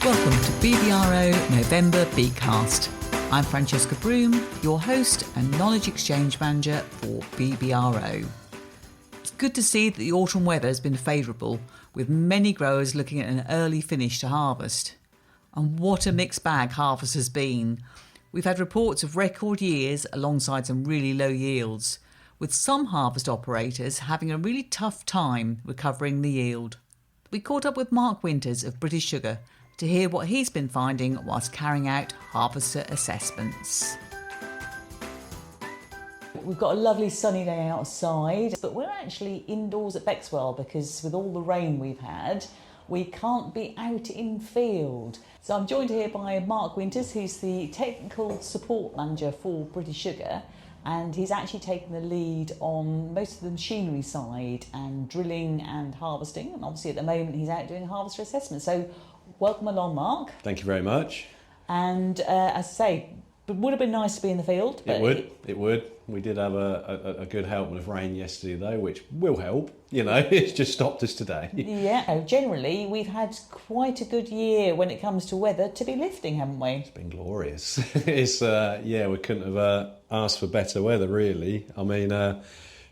Welcome to BBRO November BeetCast. I'm Francesca Broom, your host and Knowledge Exchange Manager for BBRO. It's good to see that the autumn weather has been favourable, with many growers looking at an early finish to harvest. And what a mixed bag harvest has been. We've had reports of record years alongside some really low yields, with some harvest operators having a really tough time recovering the yield. We caught up with Mark Winters of British Sugar to hear what he's been finding whilst carrying out harvester assessments. We've got a lovely sunny day outside, but we're actually indoors at Bexwell because with all the rain we've had, we can't be out in field. So I'm joined here by Mark Winters, who's the Technical Support Manager for British Sugar, and he's actually taken the lead on most of the machinery side and drilling and harvesting, and obviously at the moment he's out doing a harvester assessment. So welcome along, Mark. Thank you very much. And as I say, it would have been nice to be in the field. But It would. We did have a good help with rain yesterday though, which will help. You know, it's just stopped us today. Yeah, generally we've had quite a good year when it comes to weather to be lifting, haven't we? It's been glorious. It's we couldn't have asked for better weather really. I mean,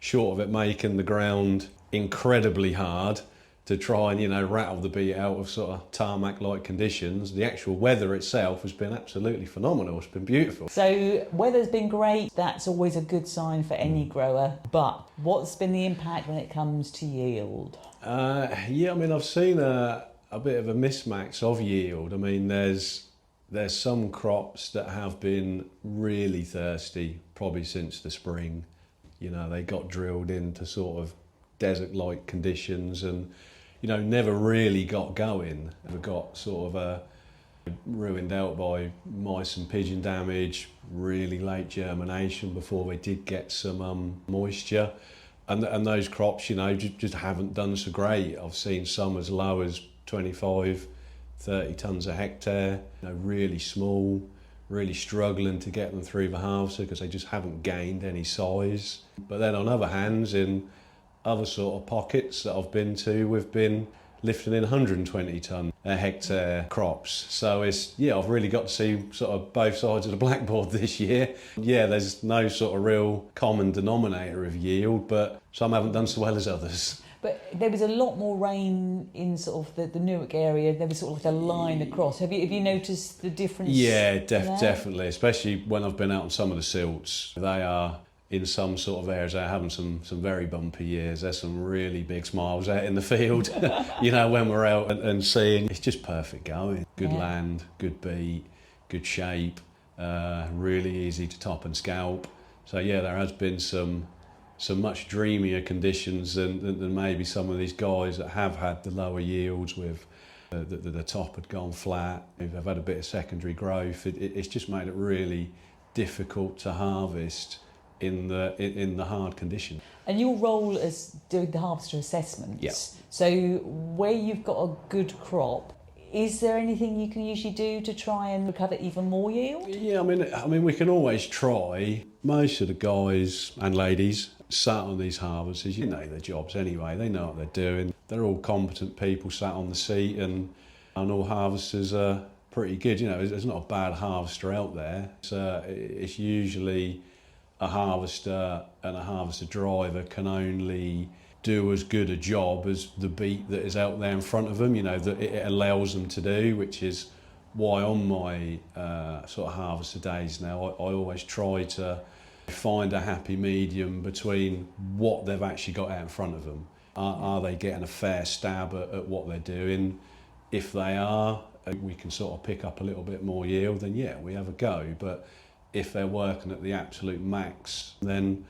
short of it making the ground incredibly hard to try and, rattle the beet out of sort of tarmac-like conditions, the actual weather itself has been absolutely phenomenal. It's been beautiful. So weather's been great. That's always a good sign for any grower. But what's been the impact when it comes to yield? I've seen a bit of a mismatch of yield. I mean, there's some crops that have been really thirsty probably since the spring. They got drilled into sort of desert-like conditions and never really got going. We got sort of ruined out by mice and pigeon damage, really late germination before they did get some moisture. And those crops, just haven't done so great. I've seen some as low as 25, 30 tonnes a hectare, really small, really struggling to get them through the harvester because they just haven't gained any size. But then on other hands, in other sort of pockets that I've been to, we've been lifting in 120 tonne a hectare crops. So I've really got to see sort of both sides of the blackboard this year. Yeah, there's no sort of real common denominator of yield, but some haven't done so well as others. But there was a lot more rain in sort of the Newark area. There was sort of like a line across. Have you noticed the difference? Yeah, definitely. Especially when I've been out on some of the silts. They are, in some sort of areas, they're having some very bumpy years. There's some really big smiles out in the field, when we're out and seeing. It's just perfect going. Good land, good beet, good shape, really easy to top and scalp. So there has been some much dreamier conditions than maybe some of these guys that have had the lower yields with the top had gone flat. They've had a bit of secondary growth. It's just made it really difficult to harvest in the hard condition. And your role is doing the harvester assessments. Yeah. So where you've got a good crop, is there anything you can usually do to try and recover even more yield? Yeah, I mean, we can always try. Most of the guys and ladies sat on these harvesters, their jobs anyway. They know what they're doing. They're all competent people sat on the seat, and all harvesters are pretty good. There's not a bad harvester out there. It's usually a harvester and a harvester driver can only do as good a job as the beet that is out there in front of them, that it allows them to do, which is why on my sort of harvester days now, I always try to find a happy medium between what they've actually got out in front of them. Are they getting a fair stab at what they're doing? If they are, we can sort of pick up a little bit more yield, then we have a go. But if they're working at the absolute max, then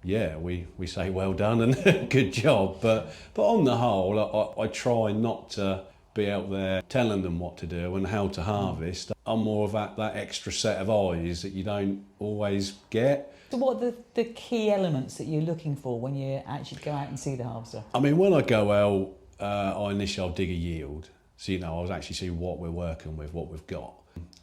we say well done and good job. But on the whole, I try not to be out there telling them what to do and how to harvest. I'm more of that extra set of eyes that you don't always get. So what are the key elements that you're looking for when you actually go out and see the harvester? I mean, when I go out, I'll dig a yield. So, I'll actually see what we're working with, what we've got.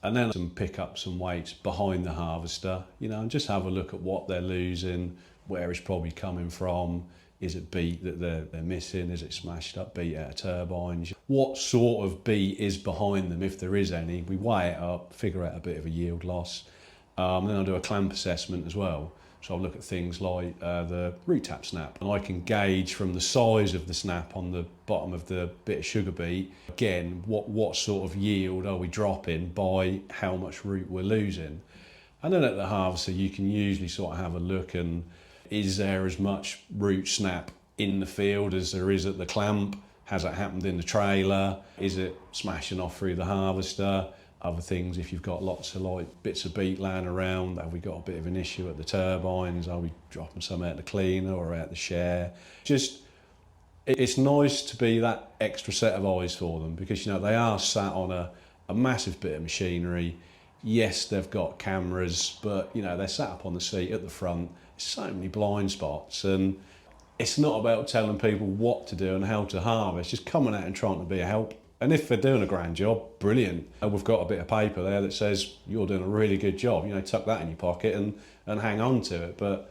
And then I can pick up some weights behind the harvester, and just have a look at what they're losing, where it's probably coming from, Is it beet that they're missing? Is it smashed up beet out of turbines? What sort of beet is behind them, if there is any? We weigh it up, figure out a bit of a yield loss. Then I'll do a clamp assessment as well. So I'll look at things like the root tap snap. And I can gauge from the size of the snap on the bottom of the bit of sugar beet, again, what sort of yield are we dropping by how much root we're losing. And then at the harvester, you can usually sort of have a look and is there as much root snap in the field as there is at the clamp? Has it happened in the trailer? Is it smashing off through the harvester? Other things, if you've got lots of like bits of beet laying around, have we got a bit of an issue at the turbines? Are we dropping some out the cleaner or out the share? Just, it's nice to be that extra set of eyes for them because, you know, they are sat on a massive bit of machinery. Yes, they've got cameras, but, you know, they're sat up on the seat at the front. So many blind spots, and it's not about telling people what to do and how to harvest, just coming out and trying to be a help. And if they're doing a grand job, brilliant. And we've got a bit of paper there that says you're doing a really good job, you know, tuck that in your pocket and hang on to it. But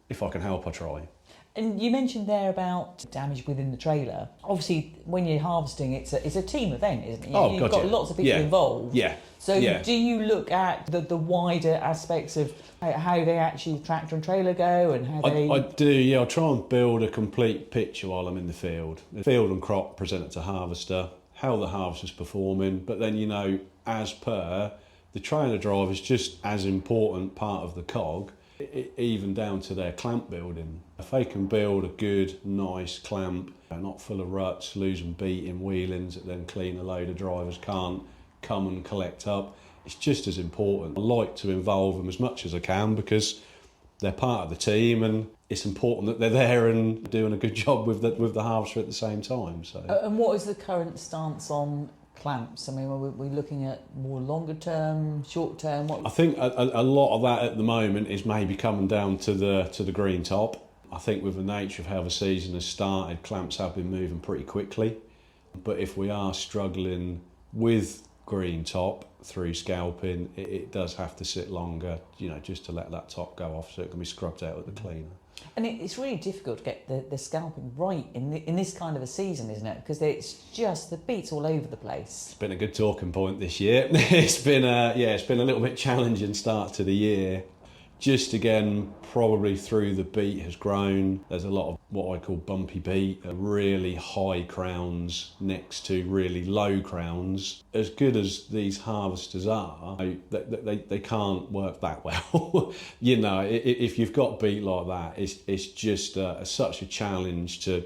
if I can help, I try. And you mentioned there about damage within the trailer. Obviously, when you're harvesting, it's a team event, isn't it? You've got lots of people involved. Yeah. So do you look at the wider aspects of how they actually tractor and trailer go and how they... I do, yeah. I try and build a complete picture while I'm in the field. The field and crop presented to harvester, how the harvester's performing, but then, you know, as per, the trailer drive is just as important part of the cog, even down to their clamp building. If they can build a good, nice clamp, not full of ruts, losing beat in wheelings that then clean a load of drivers can't come and collect up, it's just as important. I like to involve them as much as I can because they're part of the team and it's important that they're there and doing a good job with the harvester at the same time. So. And what is the current stance on clamps? I mean, are we looking at more longer term, short term? I think a lot of that at the moment is maybe coming down to the green top. I think with the nature of how the season has started, clamps have been moving pretty quickly. But if we are struggling with green top through scalping, it does have to sit longer, you know, just to let that top go off so it can be scrubbed out with the cleaner. And it's really difficult to get the scalping right in this kind of a season, isn't it? Because it's just the beats all over the place. It's been a good talking point this year. It's been a little bit challenging start to the year. Just again, probably through the beet has grown. There's a lot of what I call bumpy beet, really high crowns next to really low crowns. As good as these harvesters are, they can't work that well. You know, if you've got beet like that, it's just such a challenge to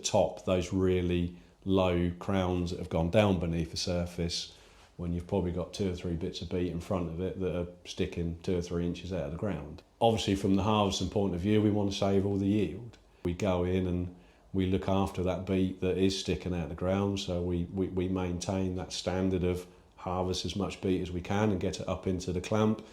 top those really low crowns that have gone down beneath the surface, when you've probably got 2 or 3 bits of beet in front of it that are sticking 2 or 3 inches out of the ground. Obviously, from the harvesting point of view, we want to save all the yield. We go in and we look after that beet that is sticking out of the ground, so we maintain that standard of harvest as much beet as we can and get it up into the clamp.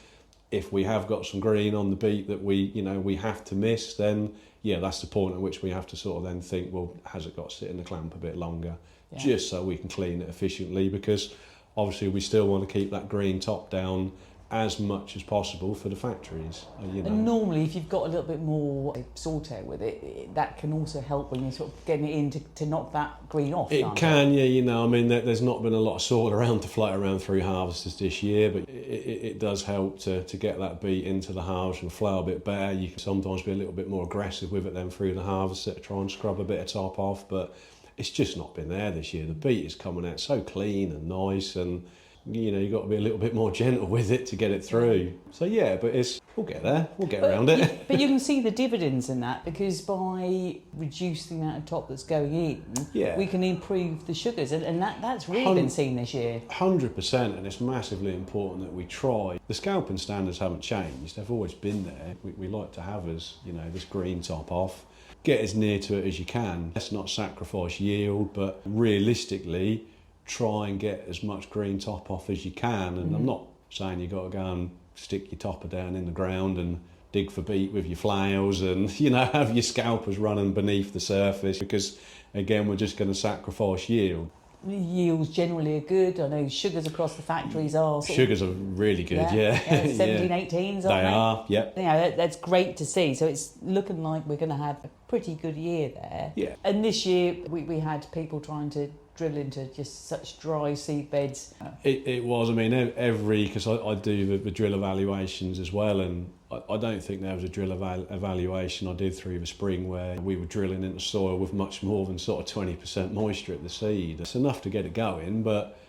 If we have got some green on the beet that we have to miss, then yeah, that's the point at which we have to sort of then think, well, has it got to sit in the clamp a bit longer, just so we can clean it efficiently, because obviously we still want to keep that green top down as much as possible for the factories. You know. And normally if you've got a little bit more saute with it, that can also help when you're sort of getting it in to knock that green off. It can, yeah, you know, I mean, there's not been a lot of sort around to float around through harvesters this year, but it does help to get that beet into the harvest and flow a bit better. You can sometimes be a little bit more aggressive with it then through the harvester to try and scrub a bit of top off, but it's just not been there this year. The beet is coming out so clean and nice, and you know, you've got to be a little bit more gentle with it to get it through. So yeah, but we'll get there, we'll get around it. But you can see the dividends in that, because by reducing the amount of top that's going in, we can improve the sugars, and that's really been seen this year. 100%, and it's massively important that we try. The scalping standards haven't changed, they've always been there. We like to have this green top off. Get as near to it as you can. Let's not sacrifice yield, but realistically, try and get as much green top off as you can. And I'm not saying you've got to go and stick your topper down in the ground and dig for beet with your flails and, have your scalpers running beneath the surface, because, again, we're just going to sacrifice yield. Yields generally are good. I know sugars across the factories are... Sugars are really good, yeah. 17, 18s, aren't they? They are, yeah. That's great to see. So it's looking like we're going to have a pretty good year there. Yeah. And this year we had people trying to drill into just such dry seed beds. It was, I mean, because I do the drill evaluations as well, and I don't think there was a drill evaluation I did through the spring where we were drilling into soil with much more than sort of 20% moisture at the seed. It's enough to get it going, but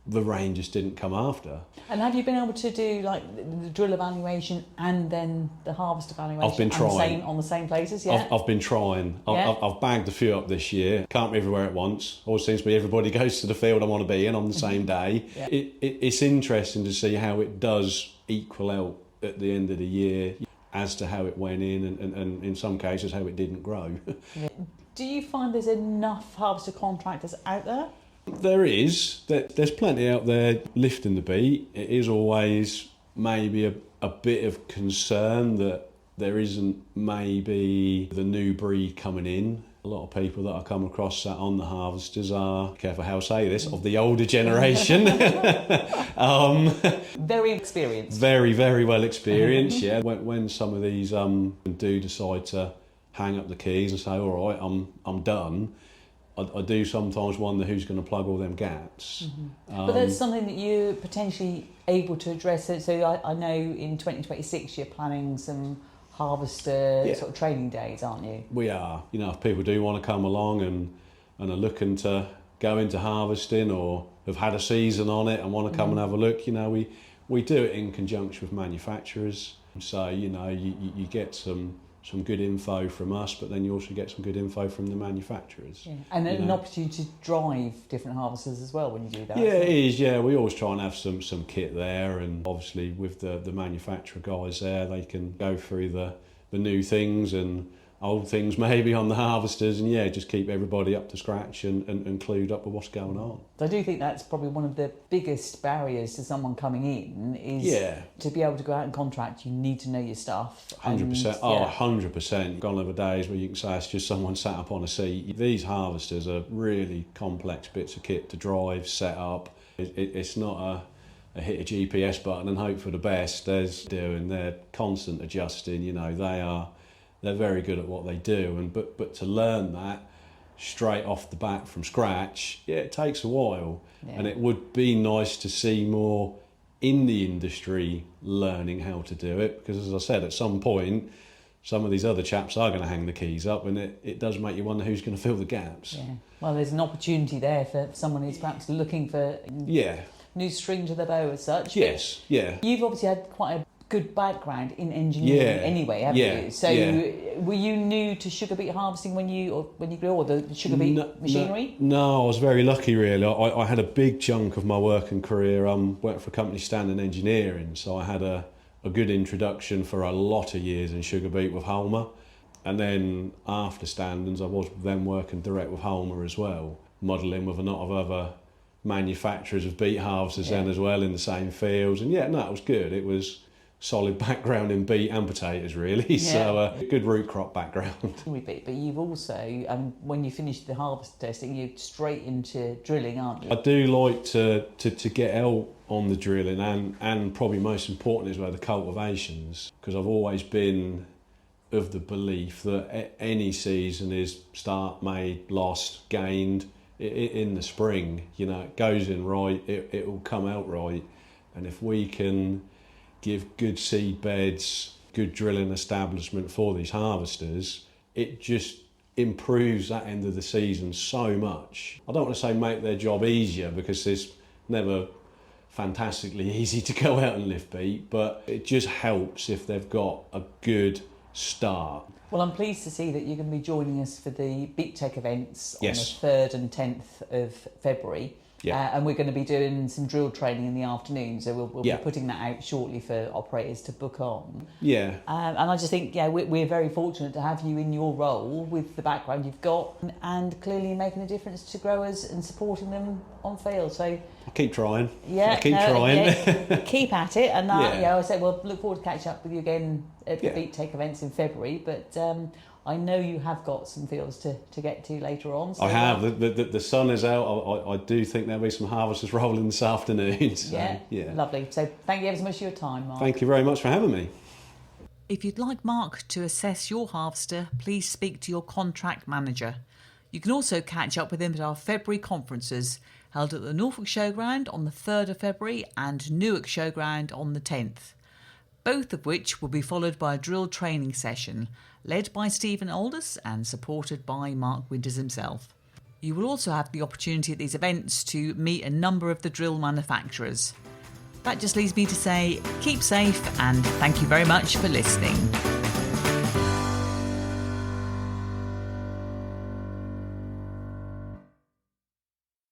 the rain just didn't come after. And have you been able to do like the drill evaluation and then the harvest evaluation? I've been trying. On the same places, yeah? I've been trying. I've bagged a few up this year. Can't be everywhere at once. Always seems to be everybody goes to the field I want to be in on the same day. Yeah. It's interesting to see how it does equal out at the end of the year as to how it went in and in some cases how it didn't grow. Yeah. Do you find there's enough harvester contractors out there? There is. There's plenty out there lifting the beet. It is always maybe a bit of concern that there isn't maybe the new breed coming in. A lot of people that I come across sat on the harvesters are, careful how I say this, of the older generation. Very experienced. Very, very well experienced, yeah. When some of these do decide to hang up the keys and say, all right, I'm done, I do sometimes wonder who's going to plug all them gaps. But that's something that you're potentially able to address. So I know in 2026 you're planning some harvester sort of training days, aren't you? We are. You know, if people do want to come along and are looking to go into harvesting or have had a season on it and want to come and have a look, you know, we do it in conjunction with manufacturers. So, you know, you get some good info from us, but then you also get some good info from the manufacturers. Yeah. And an opportunity to drive different harvesters as well when you do that. Yeah, it is, yeah. We always try and have some kit there, and obviously with the manufacturer guys there, they can go through the new things and old things maybe on the harvesters, and just keep everybody up to scratch and clued up with what's going on. So I do think that's probably one of the biggest barriers to someone coming in is to be able to go out and contract, you need to know your stuff. 100%. 100%. Gone are the days where you can say it's just someone sat up on a seat. These harvesters are really complex bits of kit to drive, set up. It's not a hit a GPS button and hope for the best. They're constant adjusting, you know, they're very good at what they do, and but to learn that straight off the bat from scratch, it takes a while. And it would be nice to see more in the industry learning how to do it, because as I said, at some point some of these other chaps are going to hang the keys up, and it does make you wonder who's going to fill the gaps. Well, there's an opportunity there for someone who's perhaps looking for new string to the bow as such. Yes. You've obviously had quite a good background in engineering anyway, haven't you? So were you new to sugar beet harvesting when you grew, or the sugar beet machinery? No, I was very lucky really. I had a big chunk of my working career worked for a company standing engineering, so I had a good introduction for a lot of years in sugar beet with Halma, and then after Standens I was then working direct with Halma as well, modelling with a lot of other manufacturers of beet harvesters then as well in the same fields, and it was good. It was solid background in beet and potatoes really, so good root crop background. But you've also, when you finish the harvest testing, you're straight into drilling, aren't you? I do like to get out on the drilling and probably most important is the cultivations, because I've always been of the belief that any season is start, made, lost, gained in the spring. You know, it goes in right, it will come out right, and if we can give good seed beds, good drilling establishment for these harvesters, it just improves that end of the season so much. I don't want to say make their job easier, because it's never fantastically easy to go out and lift beet, but it just helps if they've got a good start. Well, I'm pleased to see that you're going to be joining us for the BeetTech events on the Yes. 3rd and 10th of February. Yeah. And we're going to be doing some drill training in the afternoon, so we'll be Yeah. putting that out shortly for operators to book on. Yeah. And I just think, we're very fortunate to have you in your role with the background you've got, and clearly making a difference to growers and supporting them on field. So I keep trying. trying. Keep at it. And I said we'll look forward to catching up with you again at the BeetTech events in February. But I know you have got some fields to get to later on. So I have. The sun is out. I do think there'll be some harvesters rolling this afternoon. So, lovely. So thank you ever so much for your time, Mark. Thank you very much for having me. If you'd like Mark to assess your harvester, please speak to your contract manager. You can also catch up with him at our February conferences, held at the Norfolk Showground on the 3rd of February and Newark Showground on the 10th. Both of which will be followed by a drill training session, led by Stephen Aldous and supported by Mark Winters himself. You will also have the opportunity at these events to meet a number of the drill manufacturers. That just leaves me to say, keep safe and thank you very much for listening.